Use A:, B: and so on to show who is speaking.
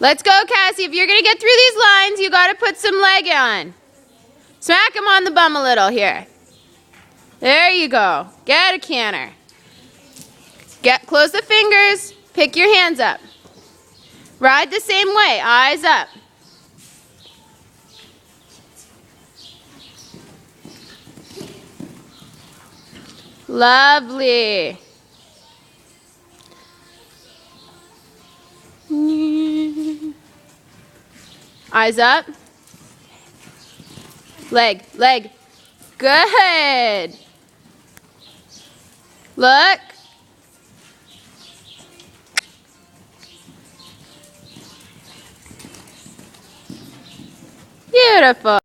A: Let's go, Cassie. If you're going to get through these lines, you got to put some leg on. Smack him on the bum a little here. There you go. Get a canter. Close the fingers. Pick your hands up. Ride the same way. Eyes up. Lovely. Eyes up. Leg, leg. Good. Look. Beautiful.